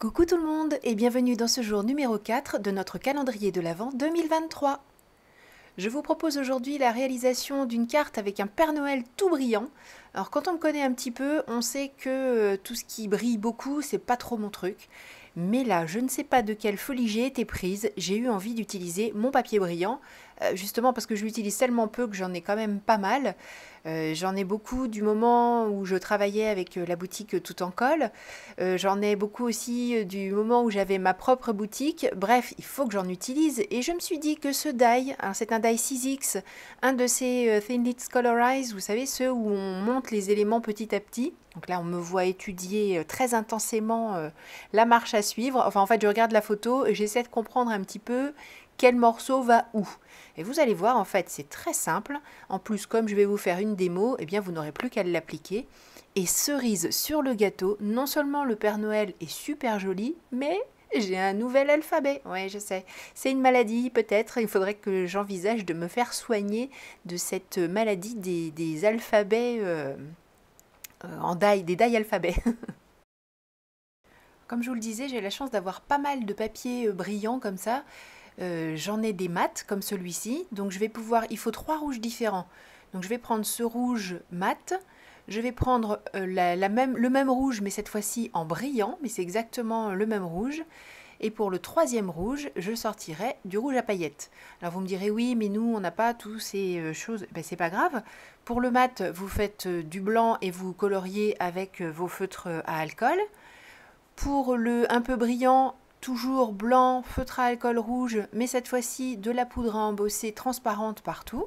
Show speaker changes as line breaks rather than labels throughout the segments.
Coucou tout le monde et bienvenue dans ce jour numéro 4 de notre calendrier de l'Avent 2023. Je vous propose aujourd'hui la réalisation d'une carte avec un Père Noël tout brillant. Alors quand on me connaît un petit peu, on sait que tout ce qui brille beaucoup, c'est pas trop mon truc. Mais là, je ne sais pas de quelle folie j'ai été prise, j'ai eu envie d'utiliser mon papier brillant, justement parce que je l'utilise tellement peu que j'en ai quand même pas mal. J'en ai beaucoup du moment où je travaillais avec la boutique Tout en Colle. J'en ai beaucoup aussi du moment où j'avais ma propre boutique. Bref, il faut que j'en utilise. Et je me suis dit que ce die, c'est un die 6X, un de ces Thin Leads Colorize, vous savez, ceux où on monte les éléments petit à petit. Donc là, on me voit étudier très intensément la marche à suivre. Enfin, en fait, je regarde la photo et j'essaie de comprendre un petit peu quel morceau va où. Et vous allez voir, en fait, c'est très simple. En plus, comme je vais vous faire une démo, eh bien, vous n'aurez plus qu'à l'appliquer. Et cerise sur le gâteau, non seulement le Père Noël est super joli, mais j'ai un nouvel alphabet. Oui, je sais. C'est une maladie, peut-être. Il faudrait que j'envisage de me faire soigner de cette maladie des alphabets en die, des die alphabets. Comme je vous le disais, j'ai la chance d'avoir pas mal de papier brillant comme ça. J'en ai des mats comme celui-ci, donc je vais pouvoir, il faut 3 rouges différents. Donc je vais prendre ce rouge mat, je vais prendre le même rouge mais cette fois-ci en brillant, mais c'est exactement le même rouge. Et pour le troisième rouge, je sortirai du rouge à paillettes. Alors vous me direz oui, mais nous on n'a pas toutes ces choses. Ben, c'est pas grave. Pour le mat, vous faites du blanc et vous coloriez avec vos feutres à alcool. Pour le un peu brillant, toujours blanc, feutre à alcool rouge, mais cette fois-ci de la poudre à embosser transparente partout.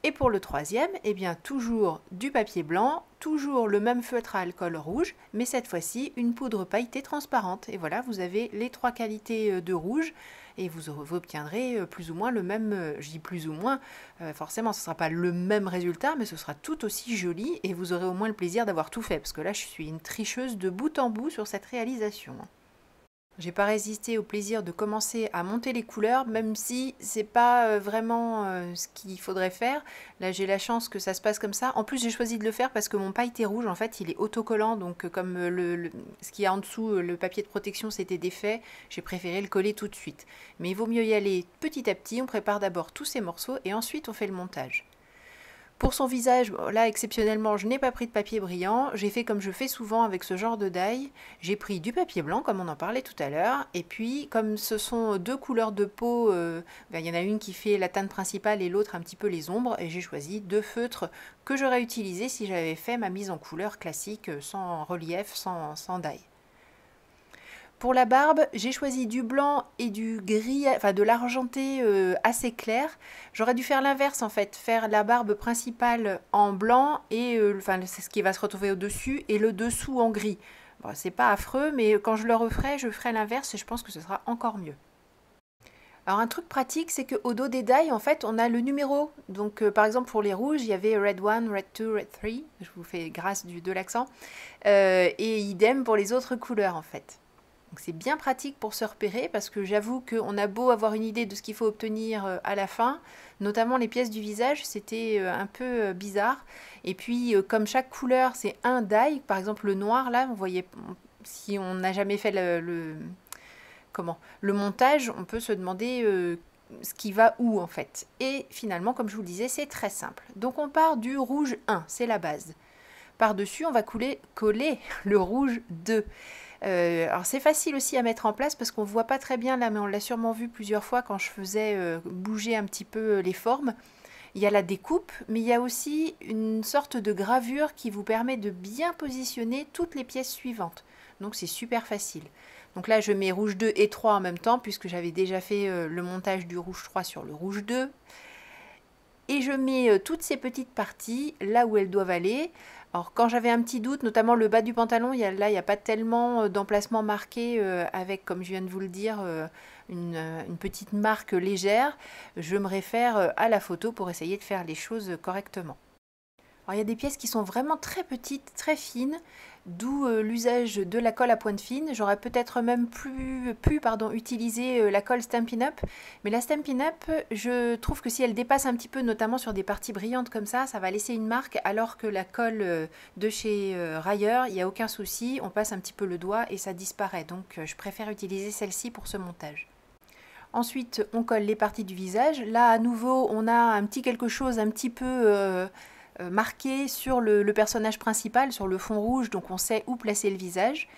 Et pour le troisième, eh bien toujours du papier blanc, toujours le même feutre à alcool rouge, mais cette fois-ci une poudre pailletée transparente. Et voilà, vous avez les 3 qualités de rouge et vous obtiendrez plus ou moins le même, je dis plus ou moins, forcément ce ne sera pas le même résultat, mais ce sera tout aussi joli et vous aurez au moins le plaisir d'avoir tout fait, parce que là je suis une tricheuse de bout en bout sur cette réalisation. J'ai pas résisté au plaisir de commencer à monter les couleurs, même si c'est pas vraiment ce qu'il faudrait faire. Là, j'ai la chance que ça se passe comme ça. En plus, j'ai choisi de le faire parce que mon pailleté rouge, en fait, il est autocollant. Donc, comme ce qu'il y a en dessous, le papier de protection s'était défait, j'ai préféré le coller tout de suite. Mais il vaut mieux y aller petit à petit. On prépare d'abord tous ces morceaux et ensuite on fait le montage. Pour son visage, là exceptionnellement, je n'ai pas pris de papier brillant. J'ai fait comme je fais souvent avec ce genre de die. J'ai pris du papier blanc, comme on en parlait tout à l'heure. Et puis, comme ce sont 2 couleurs de peau, il y en a une qui fait la teinte principale et l'autre un petit peu les ombres. Et j'ai choisi 2 feutres que j'aurais utilisés si j'avais fait ma mise en couleur classique, sans relief, sans die. Pour la barbe, j'ai choisi du blanc et du gris, enfin de l'argenté assez clair. J'aurais dû faire l'inverse en fait, faire la barbe principale en blanc et c'est ce qui va se retrouver au-dessus et le dessous en gris. Bon, c'est pas affreux, mais quand je le referai, je ferai l'inverse et je pense que ce sera encore mieux. Alors un truc pratique, c'est qu'au dos des die, en fait, on a le numéro. Donc par exemple pour les rouges, il y avait Red 1, Red 2, Red 3. Je vous fais grâce de l'accent. Et idem pour les autres couleurs en fait. Donc c'est bien pratique pour se repérer parce que j'avoue qu'on a beau avoir une idée de ce qu'il faut obtenir à la fin, notamment les pièces du visage, c'était un peu bizarre. Et puis comme chaque couleur c'est un die, par exemple le noir là, vous voyez, si on n'a jamais fait le montage, on peut se demander ce qui va où en fait. Et finalement, comme je vous le disais, c'est très simple. Donc on part du rouge 1, c'est la base. Par-dessus, on va coller le rouge 2. Alors c'est facile aussi à mettre en place parce qu'on ne voit pas très bien là, mais on l'a sûrement vu plusieurs fois quand je faisais bouger un petit peu les formes. Il y a la découpe, mais il y a aussi une sorte de gravure qui vous permet de bien positionner toutes les pièces suivantes. Donc c'est super facile. Donc là je mets rouge 2 et 3 en même temps puisque j'avais déjà fait le montage du rouge 3 sur le rouge 2. Et je mets toutes ces petites parties là où elles doivent aller. Alors quand j'avais un petit doute, notamment le bas du pantalon, il n'y a pas tellement d'emplacement marqué avec, comme je viens de vous le dire, une petite marque légère. Je me réfère à la photo pour essayer de faire les choses correctement. Alors il y a des pièces qui sont vraiment très petites, très fines. d'où l'usage de la colle à pointe fine. J'aurais peut-être même pu utiliser la colle Stampin' Up, mais la Stampin' Up, je trouve que si elle dépasse un petit peu, notamment sur des parties brillantes comme ça va laisser une marque, alors que la colle de chez Rayer, il n'y a aucun souci, on passe un petit peu le doigt et ça disparaît, donc je préfère utiliser celle-ci pour ce montage. Ensuite, on colle les parties du visage. Là, à nouveau, on a un petit quelque chose un petit peu marqué sur le personnage principal, sur le fond rouge, donc on sait où placer le visage.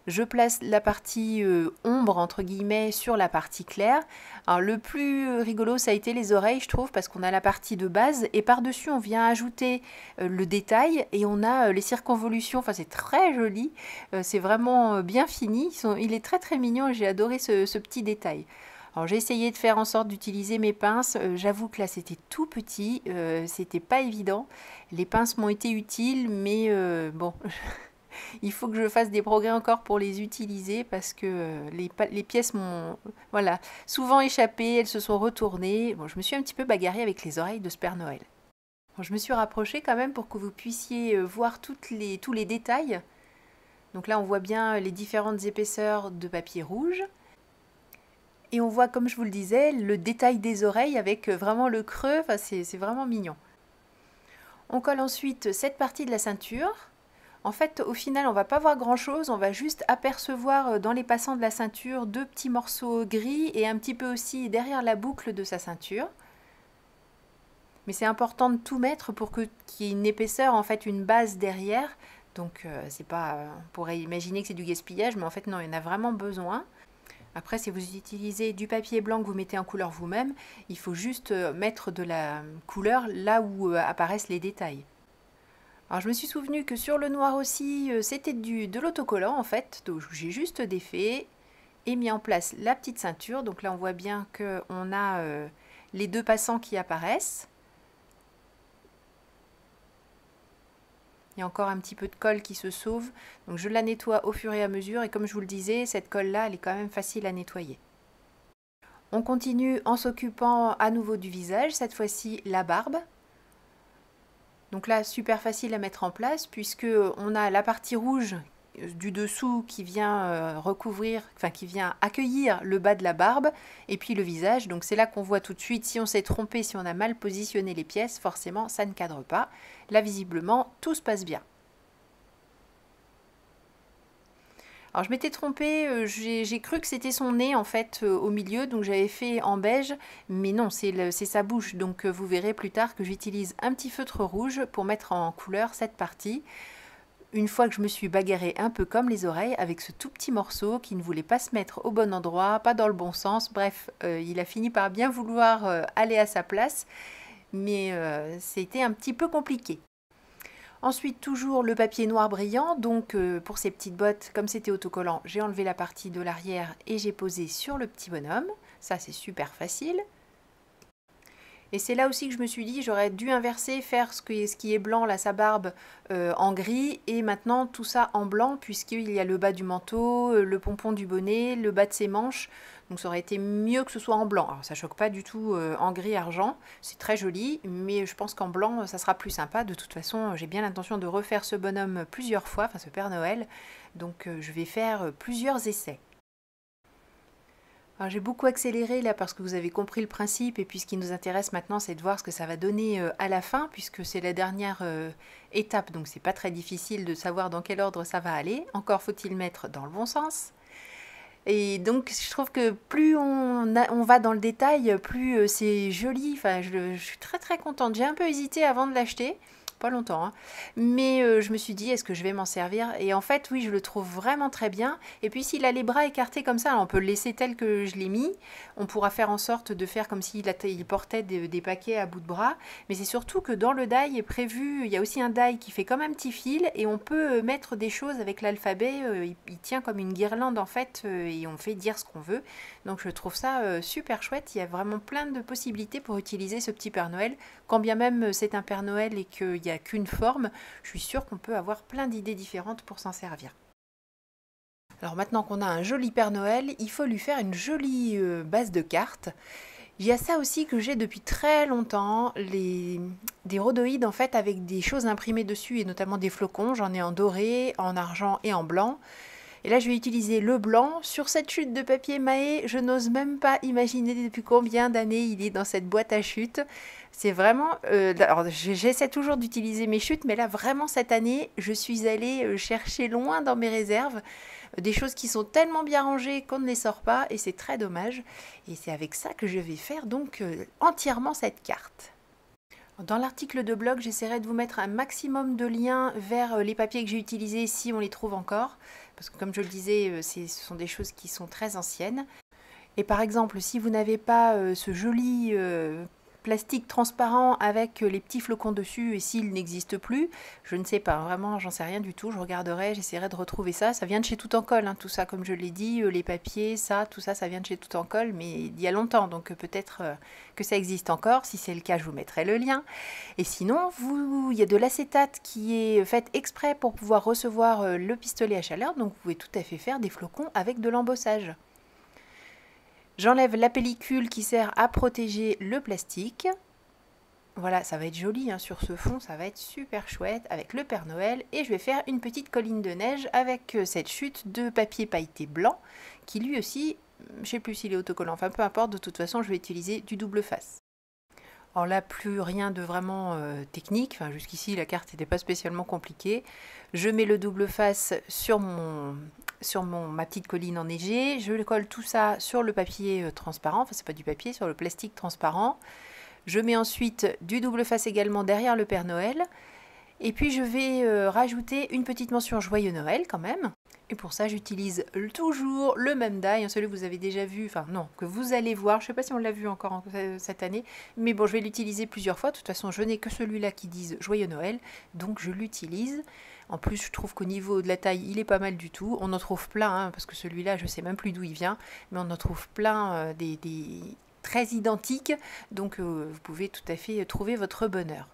Je place la partie ombre, entre guillemets, sur la partie claire. Alors, le plus rigolo, ça a été les oreilles, je trouve, parce qu'on a la partie de base, et par-dessus, on vient ajouter le détail, et on a les circonvolutions. Enfin, c'est très joli, c'est vraiment bien fini. Il est très très mignon, et j'ai adoré ce petit détail. Alors j'ai essayé de faire en sorte d'utiliser mes pinces, j'avoue que là c'était tout petit, c'était pas évident. Les pinces m'ont été utiles, mais bon, il faut que je fasse des progrès encore pour les utiliser parce que les pièces m'ont souvent échappé, elles se sont retournées. Bon, je me suis un petit peu bagarrée avec les oreilles de ce Père Noël. Bon, je me suis rapprochée quand même pour que vous puissiez voir tous les détails. Donc là on voit bien les différentes épaisseurs de papier rouge. Et on voit, comme je vous le disais, le détail des oreilles avec vraiment le creux, enfin, c'est vraiment mignon. On colle ensuite cette partie de la ceinture. En fait, au final, on ne va pas voir grand-chose, on va juste apercevoir dans les passants de la ceinture deux petits morceaux gris et un petit peu aussi derrière la boucle de sa ceinture. Mais c'est important de tout mettre pour qu'il y ait une épaisseur, en fait, une base derrière. Donc, c'est pas, on pourrait imaginer que c'est du gaspillage, mais en fait, non, il y en a vraiment besoin. Après, si vous utilisez du papier blanc que vous mettez en couleur vous-même, il faut juste mettre de la couleur là où apparaissent les détails. Alors je me suis souvenu que sur le noir aussi, c'était de l'autocollant en fait, donc j'ai juste défait et mis en place la petite ceinture. Donc là on voit bien qu'on a les deux passants qui apparaissent. Il y a encore un petit peu de colle qui se sauve, donc je la nettoie au fur et à mesure, et comme je vous le disais, cette colle-là, elle est quand même facile à nettoyer. On continue en s'occupant à nouveau du visage, cette fois-ci la barbe. Donc là, super facile à mettre en place, puisque on a la partie rouge du dessous qui vient recouvrir, enfin qui vient accueillir le bas de la barbe, et puis le visage. Donc c'est là qu'on voit tout de suite si on s'est trompé, si on a mal positionné les pièces, forcément ça ne cadre pas. Là visiblement tout se passe bien. Alors je m'étais trompée, j'ai cru que c'était son nez en fait au milieu, donc j'avais fait en beige, mais non, c'est sa bouche. Donc vous verrez plus tard que j'utilise un petit feutre rouge pour mettre en couleur cette partie. Une fois que je me suis bagarrée un peu comme les oreilles avec ce tout petit morceau qui ne voulait pas se mettre au bon endroit, pas dans le bon sens, bref, il a fini par bien vouloir aller à sa place, mais c'était un petit peu compliqué. Ensuite, toujours le papier noir brillant, donc pour ces petites bottes, comme c'était autocollant, j'ai enlevé la partie de l'arrière et j'ai posé sur le petit bonhomme. Ça, c'est super facile. Et c'est là aussi que je me suis dit, j'aurais dû inverser, faire ce qui est blanc, là, sa barbe, en gris, et maintenant tout ça en blanc, puisqu'il y a le bas du manteau, le pompon du bonnet, le bas de ses manches. Donc ça aurait été mieux que ce soit en blanc. Alors ça choque pas du tout en gris argent, c'est très joli, mais je pense qu'en blanc ça sera plus sympa. De toute façon, j'ai bien l'intention de refaire ce bonhomme plusieurs fois, enfin ce Père Noël, donc je vais faire plusieurs essais. Alors j'ai beaucoup accéléré là parce que vous avez compris le principe, et puis ce qui nous intéresse maintenant c'est de voir ce que ça va donner à la fin, puisque c'est la dernière étape, donc c'est pas très difficile de savoir dans quel ordre ça va aller. Encore faut-il mettre dans le bon sens. Et donc je trouve que plus on va dans le détail, plus c'est joli. Enfin, je suis très très contente. J'ai un peu hésité avant de l'acheter, pas longtemps, hein. Mais je me suis dit, est-ce que je vais m'en servir? Et en fait, oui, je le trouve vraiment très bien. Et puis s'il a les bras écartés comme ça, alors on peut le laisser tel que je l'ai mis. On pourra faire en sorte de faire comme s'il portait des paquets à bout de bras. Mais c'est surtout que dans le die est prévu, il y a aussi un die qui fait comme un petit fil, et on peut mettre des choses avec l'alphabet. Il tient comme une guirlande en fait, et on fait dire ce qu'on veut. Donc je trouve ça super chouette. Il y a vraiment plein de possibilités pour utiliser ce petit Père Noël. Quand bien même c'est un Père Noël et qu'il n'y a qu'une forme, je suis sûre qu'on peut avoir plein d'idées différentes pour s'en servir. Alors maintenant qu'on a un joli Père Noël, il faut lui faire une jolie base de cartes. Il y a ça aussi que j'ai depuis très longtemps, des rhodoïdes en fait avec des choses imprimées dessus et notamment des flocons. J'en ai en doré, en argent et en blanc. Et là, je vais utiliser le blanc sur cette chute de papier Mahé. Je n'ose même pas imaginer depuis combien d'années il est dans cette boîte à chute. C'est vraiment... alors, j'essaie toujours d'utiliser mes chutes, mais là, vraiment, cette année, je suis allée chercher loin dans mes réserves des choses qui sont tellement bien rangées qu'on ne les sort pas, et c'est très dommage. Et c'est avec ça que je vais faire donc entièrement cette carte. Dans l'article de blog, j'essaierai de vous mettre un maximum de liens vers les papiers que j'ai utilisés si on les trouve encore. Parce que comme je le disais, ce sont des choses qui sont très anciennes. Et par exemple, si vous n'avez pas ce joli plastique transparent avec les petits flocons dessus, et s'il n'existe plus, je ne sais pas, vraiment, j'en sais rien du tout. Je regarderai, j'essaierai de retrouver ça. Ça vient de chez Tout en Colle, hein, tout ça, comme je l'ai dit, les papiers, ça, tout ça, ça vient de chez Tout en Colle, mais il y a longtemps, donc peut-être que ça existe encore. Si c'est le cas, je vous mettrai le lien. Et sinon, il y a de l'acétate qui est fait exprès pour pouvoir recevoir le pistolet à chaleur, donc vous pouvez tout à fait faire des flocons avec de l'embossage. J'enlève la pellicule qui sert à protéger le plastique. Voilà, ça va être joli hein, sur ce fond, ça va être super chouette avec le Père Noël. Et je vais faire une petite colline de neige avec cette chute de papier pailleté blanc qui lui aussi, je ne sais plus s'il est autocollant, enfin peu importe, de toute façon je vais utiliser du double face. Alors là, plus rien de vraiment technique, enfin, jusqu'ici la carte n'était pas spécialement compliquée. Je mets le double face sur ma petite colline enneigée, je colle tout ça sur le papier transparent, enfin c'est pas du papier, sur le plastique transparent. Je mets ensuite du double face également derrière le Père Noël. Et puis je vais rajouter une petite mention Joyeux Noël quand même. Et pour ça j'utilise toujours le même die, celui que vous avez déjà vu, enfin non, que vous allez voir, je ne sais pas si on l'a vu encore cette année, mais bon je vais l'utiliser plusieurs fois, de toute façon je n'ai que celui-là qui dise Joyeux Noël, donc je l'utilise. En plus je trouve qu'au niveau de la taille il est pas mal du tout, on en trouve plein, hein, parce que celui-là je ne sais même plus d'où il vient, mais on en trouve plein des très identiques, donc vous pouvez tout à fait trouver votre bonheur.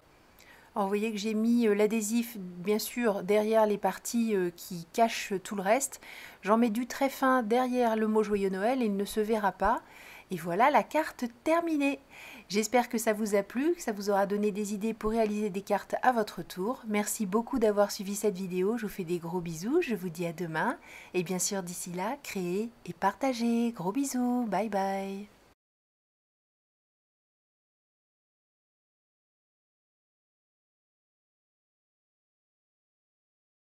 Alors, vous voyez que j'ai mis l'adhésif bien sûr derrière les parties qui cachent tout le reste. J'en mets du très fin derrière le mot Joyeux Noël et il ne se verra pas. Et voilà la carte terminée. J'espère que ça vous a plu, que ça vous aura donné des idées pour réaliser des cartes à votre tour. Merci beaucoup d'avoir suivi cette vidéo. Je vous fais des gros bisous. Je vous dis à demain. Et bien sûr d'ici là, créez et partagez. Gros bisous. Bye bye.